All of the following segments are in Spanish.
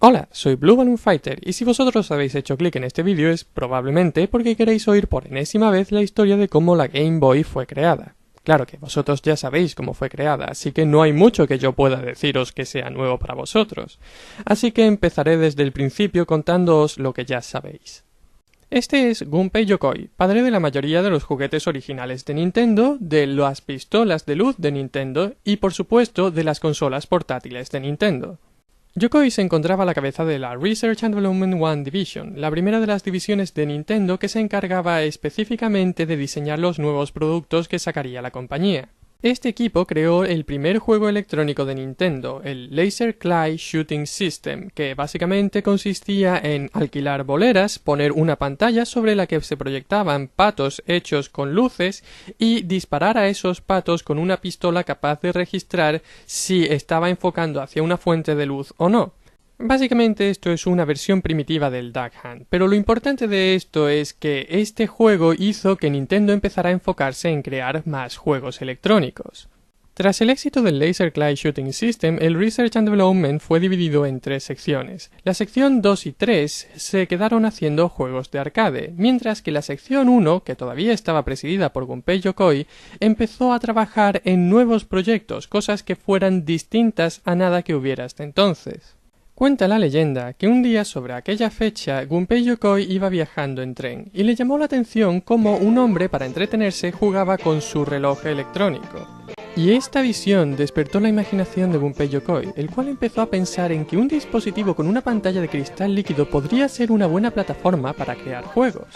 Hola, soy Blue Balloon Fighter y si vosotros habéis hecho clic en este vídeo es probablemente porque queréis oír por enésima vez la historia de cómo la Game Boy fue creada. Claro que vosotros ya sabéis cómo fue creada, así que no hay mucho que yo pueda deciros que sea nuevo para vosotros. Así que empezaré desde el principio contándoos lo que ya sabéis. Este es Gunpei Yokoi, padre de la mayoría de los juguetes originales de Nintendo, de las pistolas de luz de Nintendo y por supuesto de las consolas portátiles de Nintendo. Yokoi se encontraba a la cabeza de la Research and Development One Division, la primera de las divisiones de Nintendo que se encargaba específicamente de diseñar los nuevos productos que sacaría la compañía. Este equipo creó el primer juego electrónico de Nintendo, el Laser Clay Shooting System, que básicamente consistía en alquilar boleras, poner una pantalla sobre la que se proyectaban patos hechos con luces y disparar a esos patos con una pistola capaz de registrar si estaba enfocando hacia una fuente de luz o no. Básicamente esto es una versión primitiva del Duck Hunt, pero lo importante de esto es que este juego hizo que Nintendo empezara a enfocarse en crear más juegos electrónicos. Tras el éxito del Laser Clay Shooting System, el Research and Development fue dividido en tres secciones. La sección 2 y 3 se quedaron haciendo juegos de arcade, mientras que la sección 1, que todavía estaba presidida por Gunpei Yokoi, empezó a trabajar en nuevos proyectos, cosas que fueran distintas a nada que hubiera hasta entonces. Cuenta la leyenda que un día sobre aquella fecha Gunpei Yokoi iba viajando en tren y le llamó la atención cómo un hombre para entretenerse jugaba con su reloj electrónico. Y esta visión despertó la imaginación de Gunpei Yokoi, el cual empezó a pensar en que un dispositivo con una pantalla de cristal líquido podría ser una buena plataforma para crear juegos.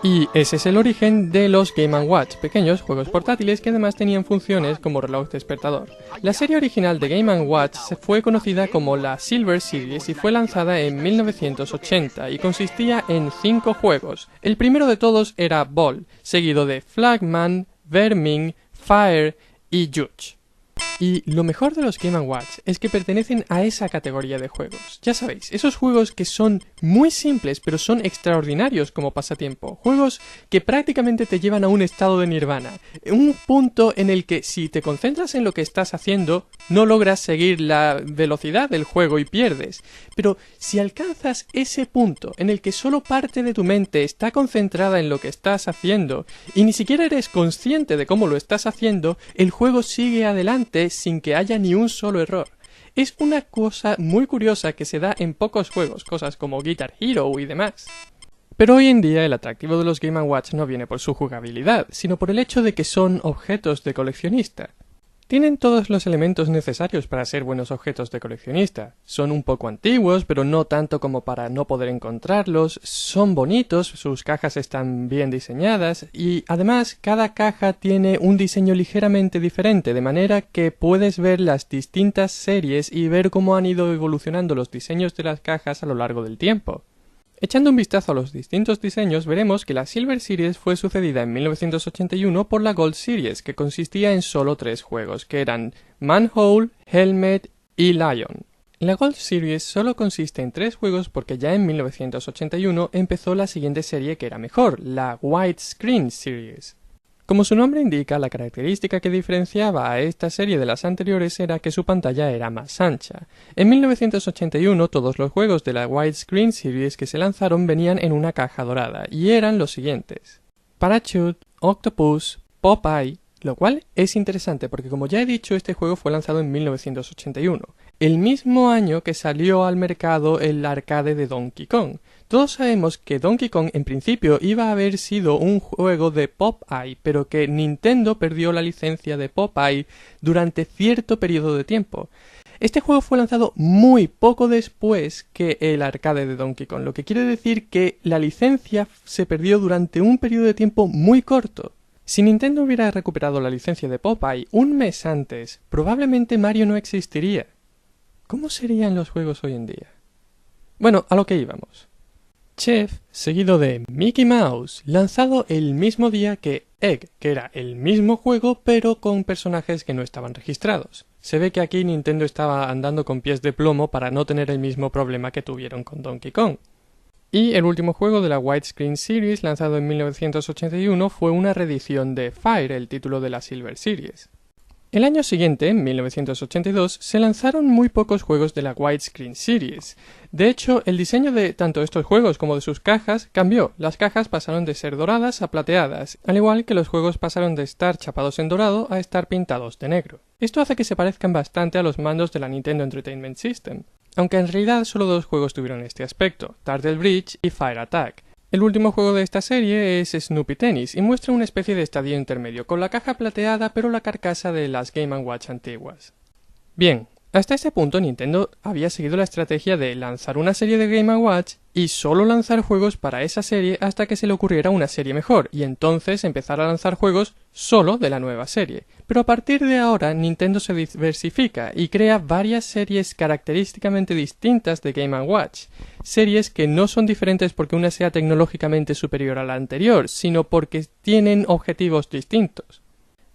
Y ese es el origen de los Game & Watch, pequeños juegos portátiles que además tenían funciones como reloj despertador. La serie original de Game & Watch fue conocida como la Silver Series y fue lanzada en 1980 y consistía en 5 juegos. El primero de todos era Ball, seguido de Flagman, Vermin, Fire y Judge. Y lo mejor de los Game & Watch es que pertenecen a esa categoría de juegos. Ya sabéis, esos juegos que son muy simples pero son extraordinarios como pasatiempo. Juegos que prácticamente te llevan a un estado de nirvana. Un punto en el que si te concentras en lo que estás haciendo, no logras seguir la velocidad del juego y pierdes. Pero si alcanzas ese punto en el que solo parte de tu mente está concentrada en lo que estás haciendo y ni siquiera eres consciente de cómo lo estás haciendo, el juego sigue adelante sin que haya ni un solo error. Es una cosa muy curiosa que se da en pocos juegos, cosas como Guitar Hero y demás. Pero hoy en día el atractivo de los Game & Watch no viene por su jugabilidad, sino por el hecho de que son objetos de coleccionista. Tienen todos los elementos necesarios para ser buenos objetos de coleccionista. Son un poco antiguos, pero no tanto como para no poder encontrarlos. Son bonitos, sus cajas están bien diseñadas y además cada caja tiene un diseño ligeramente diferente, de manera que puedes ver las distintas series y ver cómo han ido evolucionando los diseños de las cajas a lo largo del tiempo. Echando un vistazo a los distintos diseños, veremos que la Silver Series fue sucedida en 1981 por la Gold Series, que consistía en solo 3 juegos, que eran Manhole, Helmet y Lion. La Gold Series solo consiste en 3 juegos porque ya en 1981 empezó la siguiente serie que era mejor, la Widescreen Series. Como su nombre indica, la característica que diferenciaba a esta serie de las anteriores era que su pantalla era más ancha. En 1981 todos los juegos de la Widescreen Series que se lanzaron venían en una caja dorada y eran los siguientes: Parachute, Octopus, Popeye, lo cual es interesante porque como ya he dicho este juego fue lanzado en 1981, el mismo año que salió al mercado el arcade de Donkey Kong. Todos sabemos que Donkey Kong en principio iba a haber sido un juego de Popeye, pero que Nintendo perdió la licencia de Popeye durante cierto periodo de tiempo. Este juego fue lanzado muy poco después que el arcade de Donkey Kong, lo que quiere decir que la licencia se perdió durante un periodo de tiempo muy corto. Si Nintendo hubiera recuperado la licencia de Popeye un mes antes, probablemente Mario no existiría. ¿Cómo serían los juegos hoy en día? Bueno, a lo que íbamos. Chef, seguido de Mickey Mouse, lanzado el mismo día que Egg, que era el mismo juego pero con personajes que no estaban registrados. Se ve que aquí Nintendo estaba andando con pies de plomo para no tener el mismo problema que tuvieron con Donkey Kong. Y el último juego de la Widescreen Series, lanzado en 1981, fue una reedición de Fire, el título de la Silver Series. El año siguiente, en 1982, se lanzaron muy pocos juegos de la Widescreen Series. De hecho, el diseño de tanto estos juegos como de sus cajas cambió. Las cajas pasaron de ser doradas a plateadas, al igual que los juegos pasaron de estar chapados en dorado a estar pintados de negro. Esto hace que se parezcan bastante a los mandos de la Nintendo Entertainment System, aunque en realidad solo dos juegos tuvieron este aspecto, Turtle Bridge y Fire Attack. El último juego de esta serie es Snoopy Tennis y muestra una especie de estadio intermedio, con la caja plateada pero la carcasa de las Game & Watch antiguas. Bien, hasta ese punto Nintendo había seguido la estrategia de lanzar una serie de Game & Watch y solo lanzar juegos para esa serie hasta que se le ocurriera una serie mejor, y entonces empezar a lanzar juegos solo de la nueva serie. Pero a partir de ahora Nintendo se diversifica y crea varias series característicamente distintas de Game & Watch. Series que no son diferentes porque una sea tecnológicamente superior a la anterior, sino porque tienen objetivos distintos.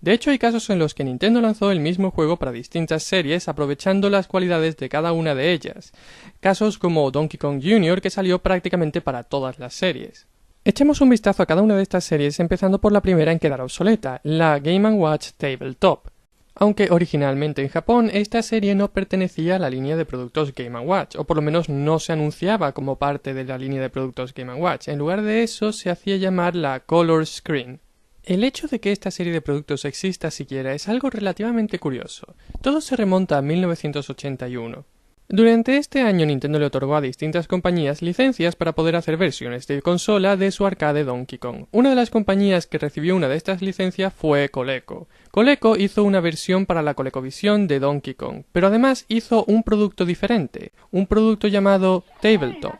De hecho, hay casos en los que Nintendo lanzó el mismo juego para distintas series aprovechando las cualidades de cada una de ellas. Casos como Donkey Kong Jr., que salió prácticamente para todas las series. Echemos un vistazo a cada una de estas series, empezando por la primera en quedar obsoleta, la Game & Watch Tabletop. Aunque originalmente en Japón esta serie no pertenecía a la línea de productos Game & Watch, o por lo menos no se anunciaba como parte de la línea de productos Game & Watch. En lugar de eso se hacía llamar la Color Screen. El hecho de que esta serie de productos exista siquiera es algo relativamente curioso. Todo se remonta a 1981. Durante este año Nintendo le otorgó a distintas compañías licencias para poder hacer versiones de consola de su arcade Donkey Kong. Una de las compañías que recibió una de estas licencias fue Coleco. Coleco hizo una versión para la ColecoVision de Donkey Kong, pero además hizo un producto diferente, un producto llamado Tabletop.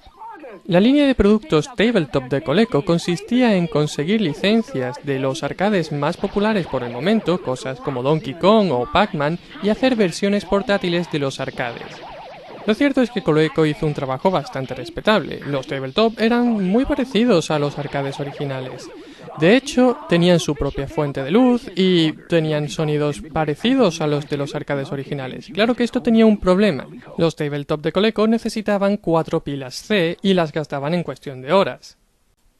La línea de productos Tabletop de Coleco consistía en conseguir licencias de los arcades más populares por el momento, cosas como Donkey Kong o Pac-Man, y hacer versiones portátiles de los arcades. Lo cierto es que Coleco hizo un trabajo bastante respetable. Los Tabletop eran muy parecidos a los arcades originales. De hecho, tenían su propia fuente de luz y tenían sonidos parecidos a los de los arcades originales. Claro que esto tenía un problema. Los Tabletop de Coleco necesitaban 4 pilas C y las gastaban en cuestión de horas.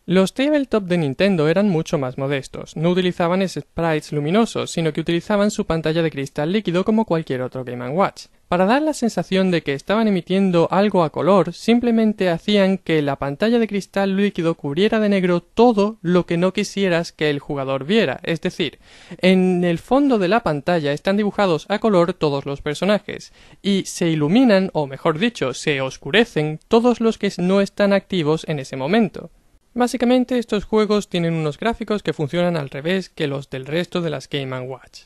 Los Tabletop de Nintendo eran mucho más modestos, no utilizaban sprites luminosos, sino que utilizaban su pantalla de cristal líquido como cualquier otro Game & Watch. Para dar la sensación de que estaban emitiendo algo a color, simplemente hacían que la pantalla de cristal líquido cubriera de negro todo lo que no quisieras que el jugador viera, es decir, en el fondo de la pantalla están dibujados a color todos los personajes, y se iluminan, o mejor dicho, se oscurecen todos los que no están activos en ese momento. Básicamente estos juegos tienen unos gráficos que funcionan al revés que los del resto de las Game & Watch.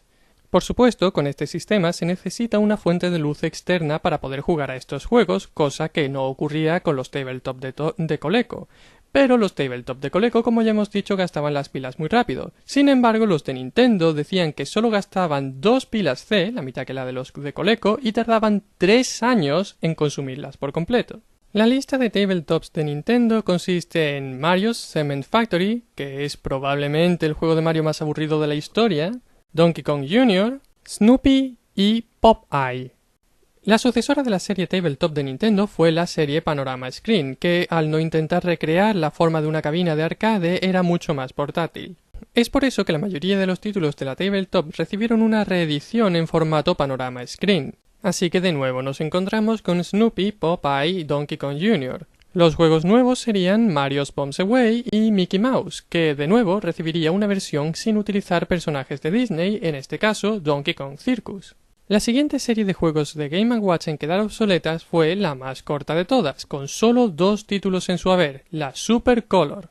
Por supuesto, con este sistema se necesita una fuente de luz externa para poder jugar a estos juegos, cosa que no ocurría con los Tabletop de Coleco. Pero los Tabletop de Coleco, como ya hemos dicho, gastaban las pilas muy rápido. Sin embargo, los de Nintendo decían que solo gastaban 2 pilas C, la mitad que la de los de Coleco, y tardaban 3 años en consumirlas por completo. La lista de tabletops de Nintendo consiste en Mario's Cement Factory, que es probablemente el juego de Mario más aburrido de la historia, Donkey Kong Jr., Snoopy y Popeye. La sucesora de la serie Tabletop de Nintendo fue la serie Panorama Screen, que al no intentar recrear la forma de una cabina de arcade era mucho más portátil. Es por eso que la mayoría de los títulos de la Tabletop recibieron una reedición en formato Panorama Screen. Así que de nuevo nos encontramos con Snoopy, Popeye y Donkey Kong Jr. Los juegos nuevos serían Mario's Bombs Away y Mickey Mouse, que de nuevo recibiría una versión sin utilizar personajes de Disney, en este caso Donkey Kong Circus. La siguiente serie de juegos de Game & Watch en quedar obsoletas fue la más corta de todas, con solo 2 títulos en su haber, la Super Color.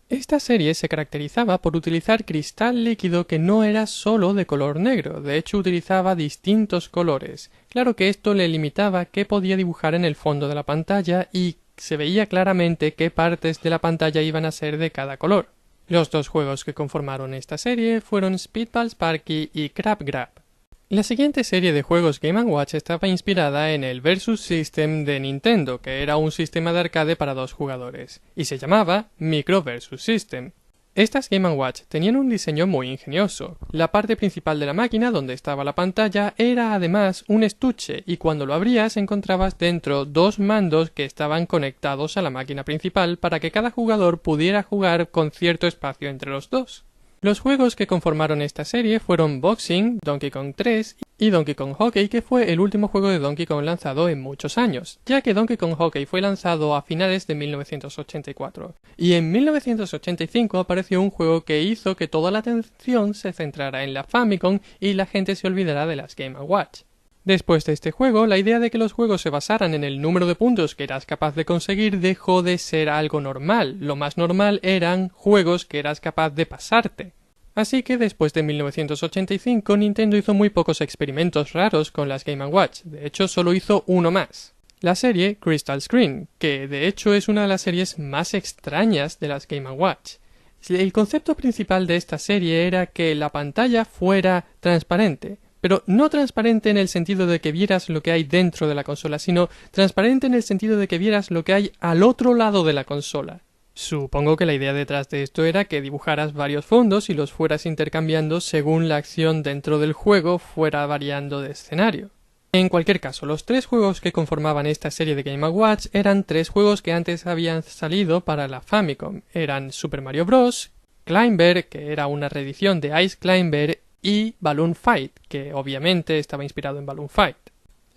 Esta serie se caracterizaba por utilizar cristal líquido que no era solo de color negro, de hecho utilizaba distintos colores. Claro que esto le limitaba qué podía dibujar en el fondo de la pantalla y se veía claramente qué partes de la pantalla iban a ser de cada color. Los 2 juegos que conformaron esta serie fueron Speedball Sparky y Crab Grab. La siguiente serie de juegos Game & Watch estaba inspirada en el Versus System de Nintendo, que era un sistema de arcade para 2 jugadores, y se llamaba Micro Versus System. Estas Game & Watch tenían un diseño muy ingenioso. La parte principal de la máquina, donde estaba la pantalla, era además un estuche, y cuando lo abrías encontrabas dentro 2 mandos que estaban conectados a la máquina principal para que cada jugador pudiera jugar con cierto espacio entre los dos. Los juegos que conformaron esta serie fueron Boxing, Donkey Kong 3 y Donkey Kong Hockey, que fue el último juego de Donkey Kong lanzado en muchos años, ya que Donkey Kong Hockey fue lanzado a finales de 1984. Y en 1985 apareció un juego que hizo que toda la atención se centrara en la Famicom y la gente se olvidara de las Game & Watch. Después de este juego, la idea de que los juegos se basaran en el número de puntos que eras capaz de conseguir dejó de ser algo normal. Lo más normal eran juegos que eras capaz de pasarte. Así que después de 1985, Nintendo hizo muy pocos experimentos raros con las Game & Watch. De hecho, solo hizo uno más. La serie Crystal Screen, que de hecho es una de las series más extrañas de las Game & Watch. El concepto principal de esta serie era que la pantalla fuera transparente. Pero no transparente en el sentido de que vieras lo que hay dentro de la consola, sino transparente en el sentido de que vieras lo que hay al otro lado de la consola. Supongo que la idea detrás de esto era que dibujaras varios fondos y los fueras intercambiando según la acción dentro del juego fuera variando de escenario. En cualquier caso, los tres juegos que conformaban esta serie de Game & Watch eran tres juegos que antes habían salido para la Famicom. Eran Super Mario Bros., Climber, que era una reedición de Ice Climber, y Balloon Fight, que obviamente estaba inspirado en Balloon Fight.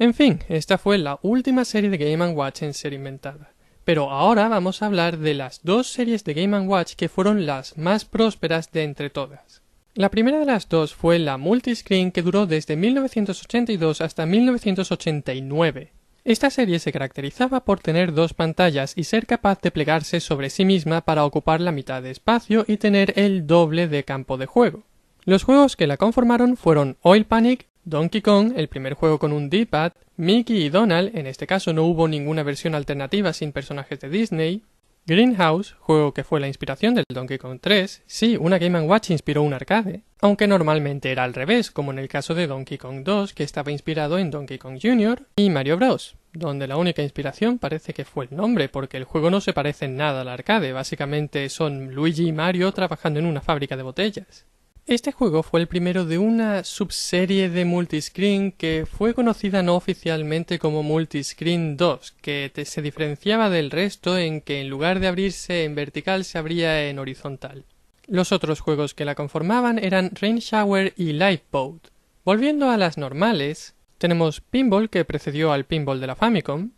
En fin, esta fue la última serie de Game & Watch en ser inventada. Pero ahora vamos a hablar de las dos series de Game & Watch que fueron las más prósperas de entre todas. La primera de las dos fue la Multiscreen, que duró desde 1982 hasta 1989. Esta serie se caracterizaba por tener dos pantallas y ser capaz de plegarse sobre sí misma para ocupar la mitad de espacio y tener el doble de campo de juego. Los juegos que la conformaron fueron Oil Panic, Donkey Kong, el primer juego con un D-pad, Mickey y Donald, en este caso no hubo ninguna versión alternativa sin personajes de Disney, Greenhouse, juego que fue la inspiración del Donkey Kong 3, sí, una Game & Watch inspiró un arcade, aunque normalmente era al revés, como en el caso de Donkey Kong 2, que estaba inspirado en Donkey Kong Jr., y Mario Bros., donde la única inspiración parece que fue el nombre, porque el juego no se parece en nada al arcade, básicamente son Luigi y Mario trabajando en una fábrica de botellas. Este juego fue el primero de una subserie de Multiscreen que fue conocida no oficialmente como Multiscreen 2, que se diferenciaba del resto en que en lugar de abrirse en vertical se abría en horizontal. Los otros juegos que la conformaban eran Rain Shower y Lifeboat. Volviendo a las normales, tenemos Pinball, que precedió al Pinball de la Famicom,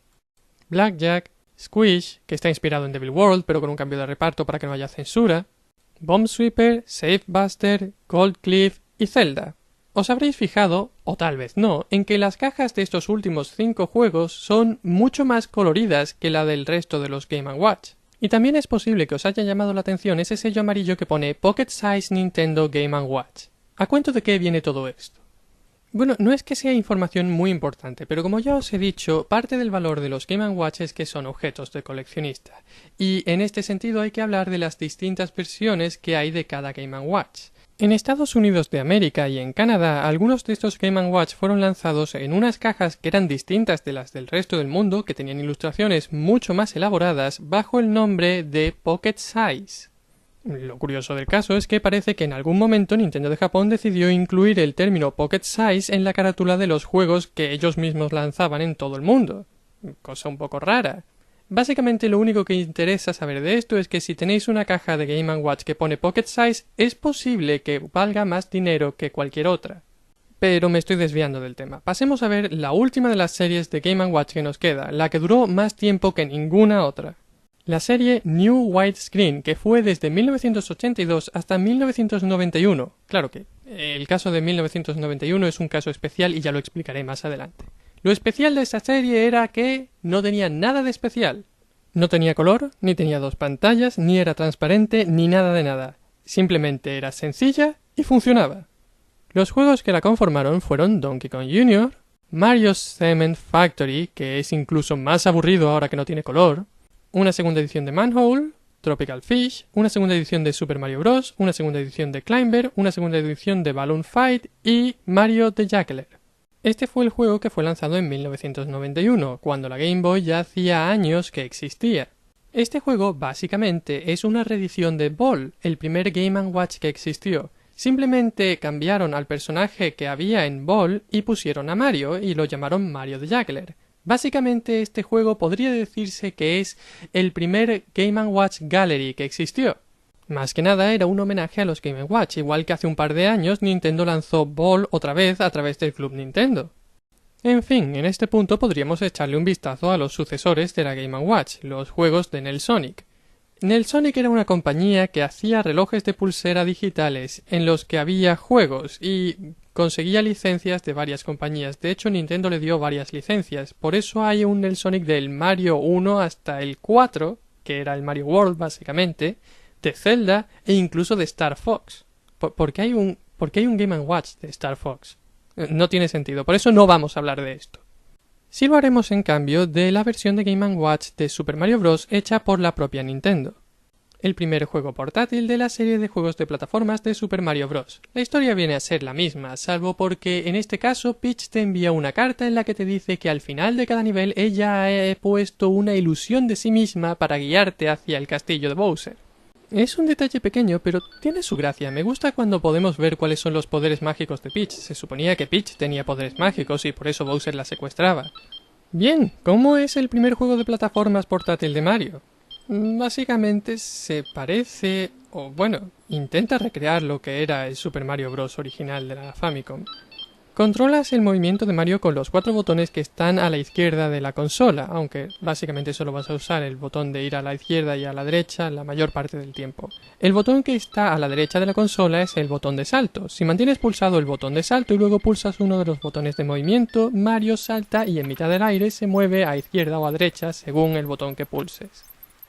Blackjack, Squish, que está inspirado en Devil World pero con un cambio de reparto para que no haya censura, Bomb Sweeper, Safe Buster, Gold Cliff y Zelda. Os habréis fijado, o tal vez no, en que las cajas de estos últimos 5 juegos son mucho más coloridas que la del resto de los Game & Watch. Y también es posible que os haya llamado la atención ese sello amarillo que pone Pocket Size Nintendo Game & Watch. ¿A cuento de qué viene todo esto? Bueno, no es que sea información muy importante, pero como ya os he dicho, parte del valor de los Game & Watch es que son objetos de coleccionista. Y en este sentido hay que hablar de las distintas versiones que hay de cada Game & Watch. En Estados Unidos de América y en Canadá, algunos de estos Game & Watch fueron lanzados en unas cajas que eran distintas de las del resto del mundo, que tenían ilustraciones mucho más elaboradas, bajo el nombre de Pocket Size. Lo curioso del caso es que parece que en algún momento Nintendo de Japón decidió incluir el término Pocket Size en la carátula de los juegos que ellos mismos lanzaban en todo el mundo. Cosa un poco rara. Básicamente lo único que interesa saber de esto es que si tenéis una caja de Game & Watch que pone Pocket Size, es posible que valga más dinero que cualquier otra. Pero me estoy desviando del tema. Pasemos a ver la última de las series de Game & Watch que nos queda, la que duró más tiempo que ninguna otra. La serie New Widescreen, que fue desde 1982 hasta 1991. Claro que el caso de 1991 es un caso especial y ya lo explicaré más adelante. Lo especial de esta serie era que no tenía nada de especial. No tenía color, ni tenía dos pantallas, ni era transparente, ni nada de nada. Simplemente era sencilla y funcionaba. Los juegos que la conformaron fueron Donkey Kong Jr., Mario's Cement Factory, que es incluso más aburrido ahora que no tiene color, una segunda edición de Manhole, Tropical Fish, una segunda edición de Super Mario Bros., una segunda edición de Climber, una segunda edición de Balloon Fight y Mario the Juggler. Este fue el juego que fue lanzado en 1991, cuando la Game Boy ya hacía años que existía. Este juego básicamente es una reedición de Ball, el primer Game & Watch que existió. Simplemente cambiaron al personaje que había en Ball y pusieron a Mario y lo llamaron Mario the Juggler. Básicamente este juego podría decirse que es el primer Game & Watch Gallery que existió. Más que nada era un homenaje a los Game & Watch, igual que hace un par de años Nintendo lanzó Ball otra vez a través del Club Nintendo. En fin, en este punto podríamos echarle un vistazo a los sucesores de la Game & Watch, los juegos de Nelsonic. Nelsonic era una compañía que hacía relojes de pulsera digitales en los que había juegos y conseguía licencias de varias compañías. De hecho, Nintendo le dio varias licencias. Por eso hay un Nelsonic del Mario 1 hasta el 4, que era el Mario World básicamente, de Zelda e incluso de Star Fox. ¿Por qué hay un Game & Watch de Star Fox? No tiene sentido, por eso no vamos a hablar de esto. Sí lo haremos en cambio de la versión de Game & Watch de Super Mario Bros. Hecha por la propia Nintendo. El primer juego portátil de la serie de juegos de plataformas de Super Mario Bros. La historia viene a ser la misma, salvo porque en este caso Peach te envía una carta en la que te dice que al final de cada nivel ella ha puesto una ilusión de sí misma para guiarte hacia el castillo de Bowser. Es un detalle pequeño, pero tiene su gracia. Me gusta cuando podemos ver cuáles son los poderes mágicos de Peach. Se suponía que Peach tenía poderes mágicos y por eso Bowser la secuestraba. Bien, ¿cómo es el primer juego de plataformas portátil de Mario? Básicamente se parece, o bueno, intenta recrear lo que era el Super Mario Bros. Original de la Famicom. Controlas el movimiento de Mario con los 4 botones que están a la izquierda de la consola, aunque básicamente solo vas a usar el botón de ir a la izquierda y a la derecha la mayor parte del tiempo. El botón que está a la derecha de la consola es el botón de salto. Si mantienes pulsado el botón de salto y luego pulsas uno de los botones de movimiento, Mario salta y en mitad del aire se mueve a izquierda o a derecha según el botón que pulses.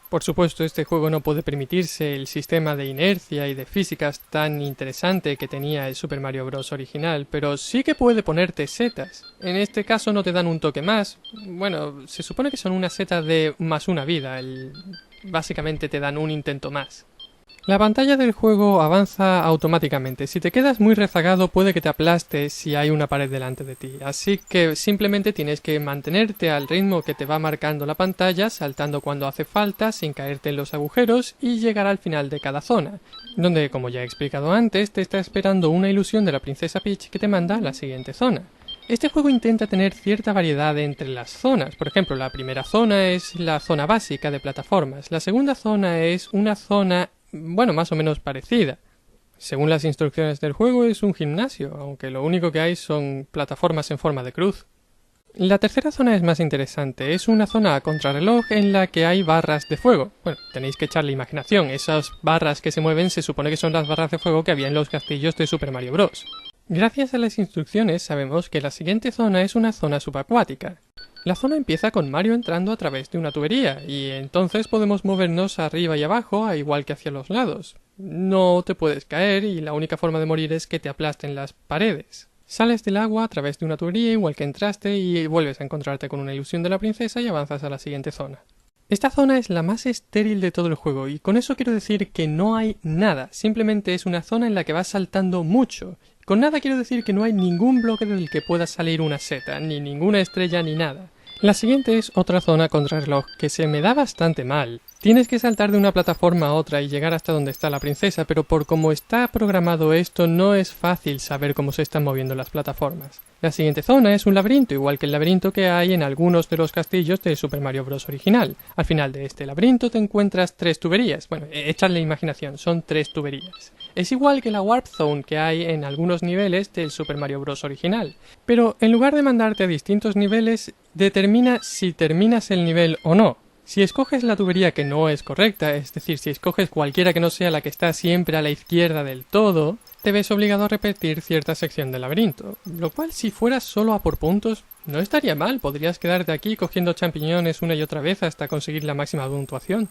Por supuesto, este juego no puede permitirse el sistema de inercia y de físicas tan interesante que tenía el Super Mario Bros. Original, pero sí que puede ponerte setas. En este caso no te dan un toque más. Bueno, se supone que son una seta de más una vida. Básicamente te dan un intento más. La pantalla del juego avanza automáticamente. Si te quedas muy rezagado puede que te aplaste si hay una pared delante de ti. Así que simplemente tienes que mantenerte al ritmo que te va marcando la pantalla, saltando cuando hace falta, sin caerte en los agujeros y llegar al final de cada zona, donde, como ya he explicado antes, te está esperando una ilusión de la princesa Peach que te manda a la siguiente zona. Este juego intenta tener cierta variedad entre las zonas. Por ejemplo, la primera zona es la zona básica de plataformas. La segunda zona es una zona más o menos parecida. Según las instrucciones del juego es un gimnasio, aunque lo único que hay son plataformas en forma de cruz. La tercera zona es más interesante, es una zona a contrarreloj en la que hay barras de fuego. Bueno, tenéis que echarle imaginación, esas barras que se mueven se supone que son las barras de fuego que había en los castillos de Super Mario Bros. Gracias a las instrucciones sabemos que la siguiente zona es una zona subacuática. La zona empieza con Mario entrando a través de una tubería, y entonces podemos movernos arriba y abajo, a igual que hacia los lados. No te puedes caer y la única forma de morir es que te aplasten las paredes. Sales del agua a través de una tubería igual que entraste y vuelves a encontrarte con una ilusión de la princesa y avanzas a la siguiente zona. Esta zona es la más estéril de todo el juego y con eso quiero decir que no hay nada, simplemente es una zona en la que vas saltando mucho. Con nada quiero decir que no hay ningún bloque del que pueda salir una seta, ni ninguna estrella ni nada. La siguiente es otra zona contrarreloj que se me da bastante mal. Tienes que saltar de una plataforma a otra y llegar hasta donde está la princesa, pero por cómo está programado esto no es fácil saber cómo se están moviendo las plataformas. La siguiente zona es un laberinto, igual que el laberinto que hay en algunos de los castillos de Super Mario Bros. Original. Al final de este laberinto te encuentras 3 tuberías. Bueno, échale imaginación, son 3 tuberías. Es igual que la Warp Zone que hay en algunos niveles del Super Mario Bros. Original. Pero en lugar de mandarte a distintos niveles, determina si terminas el nivel o no. Si escoges la tubería que no es correcta, es decir, si escoges cualquiera que no sea la que está siempre a la izquierda del todo, te ves obligado a repetir cierta sección del laberinto, lo cual si fueras solo a por puntos, no estaría mal, podrías quedarte aquí cogiendo champiñones una y otra vez hasta conseguir la máxima puntuación.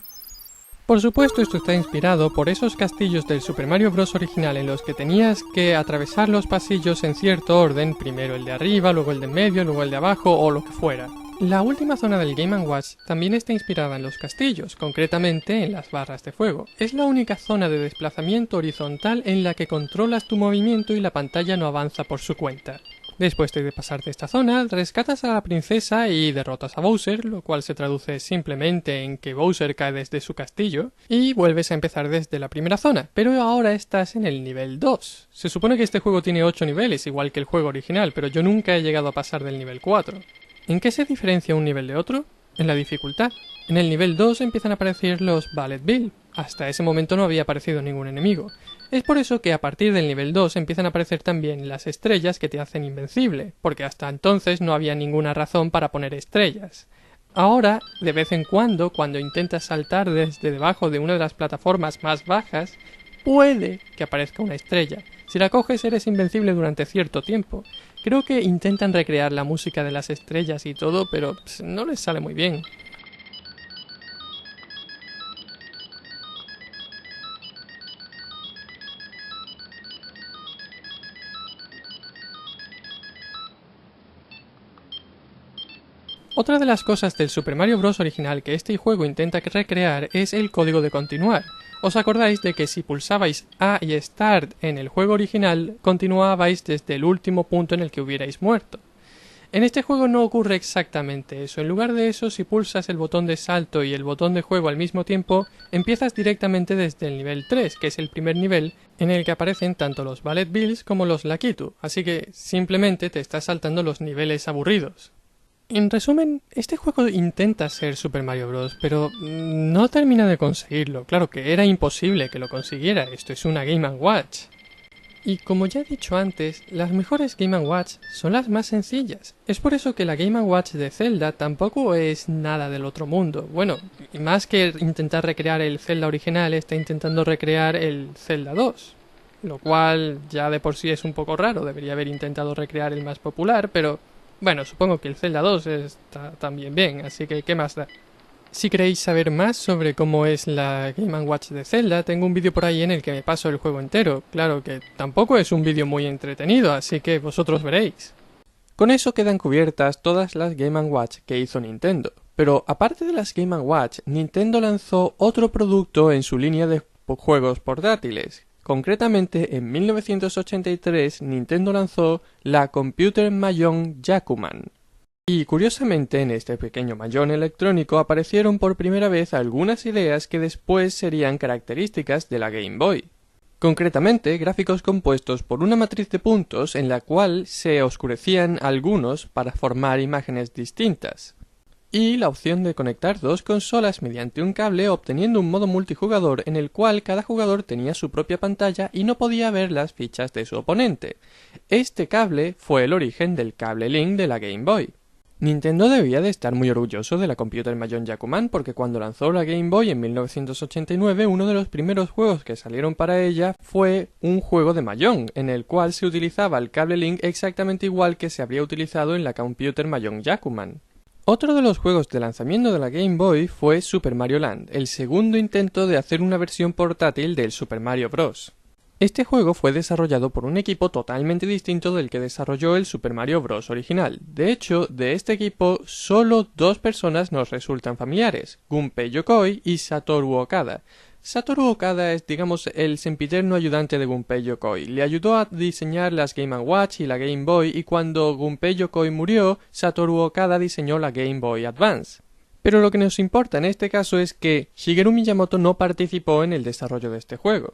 Por supuesto esto está inspirado por esos castillos del Super Mario Bros. Original en los que tenías que atravesar los pasillos en cierto orden, primero el de arriba, luego el de en medio, luego el de abajo o lo que fuera. La última zona del Game & Watch también está inspirada en los castillos, concretamente en las barras de fuego. Es la única zona de desplazamiento horizontal en la que controlas tu movimiento y la pantalla no avanza por su cuenta. Después de pasarte esta zona, rescatas a la princesa y derrotas a Bowser, lo cual se traduce simplemente en que Bowser cae desde su castillo, y vuelves a empezar desde la primera zona, pero ahora estás en el nivel 2. Se supone que este juego tiene 8 niveles, igual que el juego original, pero yo nunca he llegado a pasar del nivel 4. ¿En qué se diferencia un nivel de otro? En la dificultad. En el nivel 2 empiezan a aparecer los Bullet Bill, hasta ese momento no había aparecido ningún enemigo. Es por eso que a partir del nivel 2 empiezan a aparecer también las estrellas que te hacen invencible, porque hasta entonces no había ninguna razón para poner estrellas. Ahora, de vez en cuando intentas saltar desde debajo de una de las plataformas más bajas, puede que aparezca una estrella. Si la coges eres invencible durante cierto tiempo. Creo que intentan recrear la música de las estrellas y todo, pero no les sale muy bien. Otra de las cosas del Super Mario Bros. Original que este juego intenta recrear es el código de continuar. ¿Os acordáis de que si pulsabais A y Start en el juego original, continuabais desde el último punto en el que hubierais muerto? En este juego no ocurre exactamente eso. En lugar de eso, si pulsas el botón de salto y el botón de juego al mismo tiempo, empiezas directamente desde el nivel 3, que es el primer nivel en el que aparecen tanto los Ballet Bills como los Lakitu, así que simplemente te estás saltando los niveles aburridos. En resumen, este juego intenta ser Super Mario Bros., pero no termina de conseguirlo. Claro que era imposible que lo consiguiera, esto es una Game & Watch. Y como ya he dicho antes, las mejores Game & Watch son las más sencillas. Es por eso que la Game & Watch de Zelda tampoco es nada del otro mundo. Bueno, más que intentar recrear el Zelda original, está intentando recrear el Zelda 2. Lo cual ya de por sí es un poco raro, debería haber intentado recrear el más popular, pero bueno, supongo que el Zelda 2 está también bien, así que ¿qué más da? Si queréis saber más sobre cómo es la Game & Watch de Zelda, tengo un vídeo por ahí en el que me paso el juego entero. Claro que tampoco es un vídeo muy entretenido, así que vosotros veréis. Con eso quedan cubiertas todas las Game & Watch que hizo Nintendo. Pero aparte de las Game & Watch, Nintendo lanzó otro producto en su línea de juegos portátiles. Concretamente, en 1983 Nintendo lanzó la Computer Mahjong Yakuman. Y curiosamente en este pequeño mahjong electrónico aparecieron por primera vez algunas ideas que después serían características de la Game Boy. Concretamente, gráficos compuestos por una matriz de puntos en la cual se oscurecían algunos para formar imágenes distintas. Y la opción de conectar dos consolas mediante un cable obteniendo un modo multijugador en el cual cada jugador tenía su propia pantalla y no podía ver las fichas de su oponente. Este cable fue el origen del cable Link de la Game Boy. Nintendo debía de estar muy orgulloso de la Computer Mahjong Yakuman porque cuando lanzó la Game Boy en 1989 uno de los primeros juegos que salieron para ella fue un juego de Mahjong en el cual se utilizaba el cable Link exactamente igual que se habría utilizado en la Computer Mahjong Yakuman. Otro de los juegos de lanzamiento de la Game Boy fue Super Mario Land, el segundo intento de hacer una versión portátil del Super Mario Bros. Este juego fue desarrollado por un equipo totalmente distinto del que desarrolló el Super Mario Bros. Original. De hecho, de este equipo, solo dos personas nos resultan familiares, Gunpei Yokoi y Satoru Okada. Satoru Okada es, digamos, el sempiterno ayudante de Gunpei Yokoi. Le ayudó a diseñar las Game & Watch y la Game Boy y cuando Gunpei Yokoi murió, Satoru Okada diseñó la Game Boy Advance. Pero lo que nos importa en este caso es que Shigeru Miyamoto no participó en el desarrollo de este juego.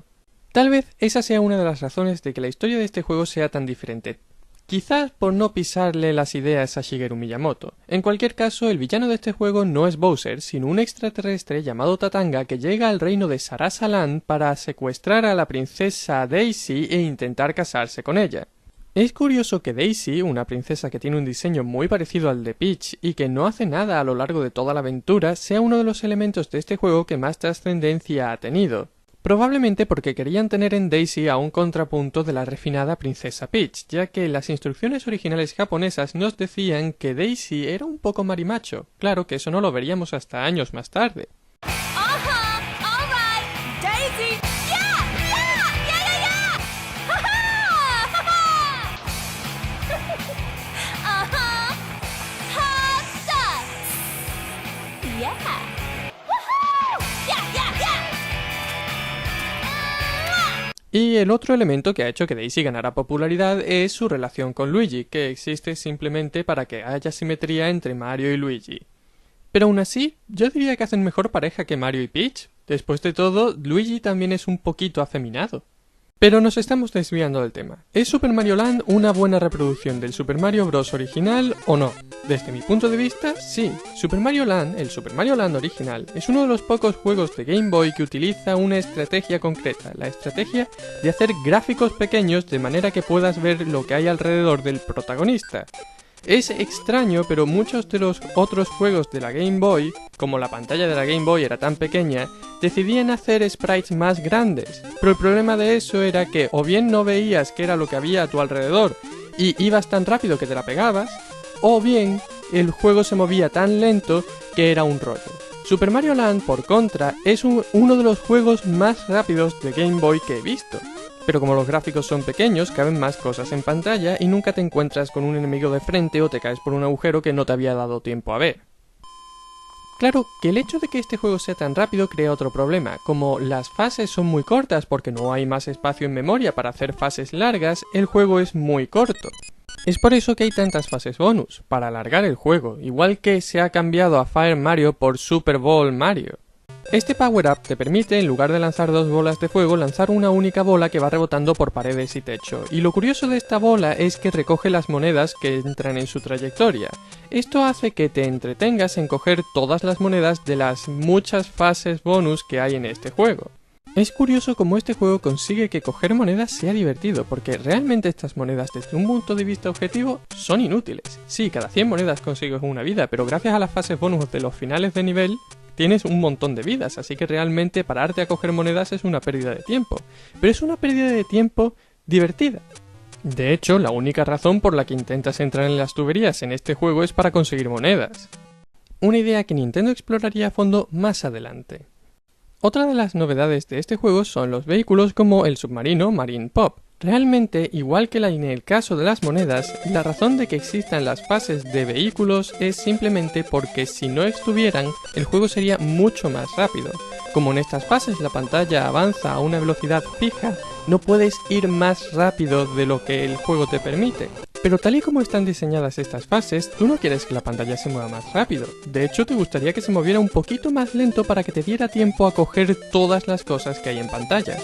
Tal vez esa sea una de las razones de que la historia de este juego sea tan diferente. Quizás por no pisarle las ideas a Shigeru Miyamoto. En cualquier caso, el villano de este juego no es Bowser, sino un extraterrestre llamado Tatanga que llega al reino de Sarasaland para secuestrar a la princesa Daisy e intentar casarse con ella. Es curioso que Daisy, una princesa que tiene un diseño muy parecido al de Peach y que no hace nada a lo largo de toda la aventura, sea uno de los elementos de este juego que más trascendencia ha tenido. Probablemente porque querían tener en Daisy a un contrapunto de la refinada princesa Peach, ya que las instrucciones originales japonesas nos decían que Daisy era un poco marimacho. Claro que eso no lo veríamos hasta años más tarde. Y el otro elemento que ha hecho que Daisy ganara popularidad es su relación con Luigi, que existe simplemente para que haya simetría entre Mario y Luigi. Pero aún así, yo diría que hacen mejor pareja que Mario y Peach. Después de todo, Luigi también es un poquito afeminado. Pero nos estamos desviando del tema. ¿Es Super Mario Land una buena reproducción del Super Mario Bros. Original o no? Desde mi punto de vista, sí. Super Mario Land, el Super Mario Land original, es uno de los pocos juegos de Game Boy que utiliza una estrategia concreta, la estrategia de hacer gráficos pequeños de manera que puedas ver lo que hay alrededor del protagonista. Es extraño, pero muchos de los otros juegos de la Game Boy, como la pantalla de la Game Boy era tan pequeña, decidían hacer sprites más grandes. Pero el problema de eso era que o bien no veías qué era lo que había a tu alrededor y ibas tan rápido que te la pegabas, o bien el juego se movía tan lento que era un rollo. Super Mario Land, por contra, es uno de los juegos más rápidos de Game Boy que he visto. Pero como los gráficos son pequeños, caben más cosas en pantalla y nunca te encuentras con un enemigo de frente o te caes por un agujero que no te había dado tiempo a ver. Claro que el hecho de que este juego sea tan rápido crea otro problema, como las fases son muy cortas porque no hay más espacio en memoria para hacer fases largas, el juego es muy corto. Es por eso que hay tantas fases bonus, para alargar el juego, igual que se ha cambiado a Fire Mario por Super Ball Mario. Este power-up te permite, en lugar de lanzar dos bolas de fuego, lanzar una única bola que va rebotando por paredes y techo. Y lo curioso de esta bola es que recoge las monedas que entran en su trayectoria. Esto hace que te entretengas en coger todas las monedas de las muchas fases bonus que hay en este juego. Es curioso cómo este juego consigue que coger monedas sea divertido, porque realmente estas monedas desde un punto de vista objetivo son inútiles. Sí, cada 100 monedas consigues una vida, pero gracias a las fases bonus de los finales de nivel, tienes un montón de vidas, así que realmente pararte a coger monedas es una pérdida de tiempo. Pero es una pérdida de tiempo divertida. De hecho, la única razón por la que intentas entrar en las tuberías en este juego es para conseguir monedas. Una idea que Nintendo exploraría a fondo más adelante. Otra de las novedades de este juego son los vehículos como el submarino Marine Pop. Realmente, igual que en el caso de las monedas, la razón de que existan las fases de vehículos es simplemente porque si no estuvieran, el juego sería mucho más rápido. Como en estas fases la pantalla avanza a una velocidad fija, no puedes ir más rápido de lo que el juego te permite. Pero tal y como están diseñadas estas fases, tú no quieres que la pantalla se mueva más rápido. De hecho, te gustaría que se moviera un poquito más lento para que te diera tiempo a coger todas las cosas que hay en pantalla.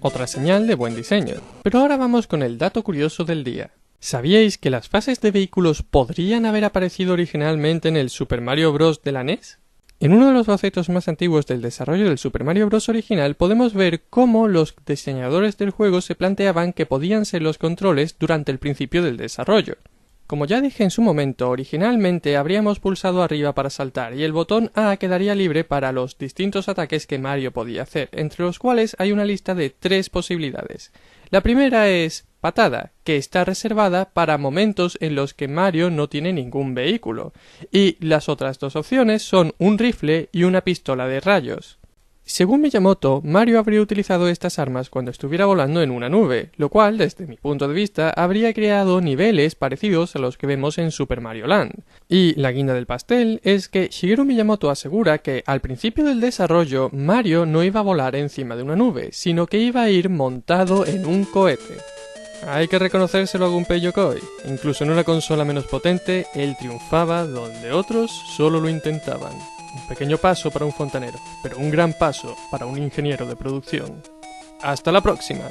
Otra señal de buen diseño. Pero ahora vamos con el dato curioso del día. ¿Sabíais que las fases de vehículos podrían haber aparecido originalmente en el Super Mario Bros. De la NES? En uno de los bocetos más antiguos del desarrollo del Super Mario Bros. Original podemos ver cómo los diseñadores del juego se planteaban que podían ser los controles durante el principio del desarrollo. Como ya dije en su momento, originalmente habríamos pulsado arriba para saltar y el botón A quedaría libre para los distintos ataques que Mario podía hacer, entre los cuales hay una lista de 3 posibilidades. La primera es patada, que está reservada para momentos en los que Mario no tiene ningún vehículo, y las otras 2 opciones son un rifle y una pistola de rayos. Según Miyamoto, Mario habría utilizado estas armas cuando estuviera volando en una nube, lo cual, desde mi punto de vista, habría creado niveles parecidos a los que vemos en Super Mario Land. Y la guinda del pastel es que Shigeru Miyamoto asegura que al principio del desarrollo Mario no iba a volar encima de una nube, sino que iba a ir montado en un cohete. Hay que reconocérselo a Gunpei Yokoi. Incluso en una consola menos potente, él triunfaba donde otros solo lo intentaban. Un pequeño paso para un fontanero, pero un gran paso para un ingeniero de producción. ¡Hasta la próxima!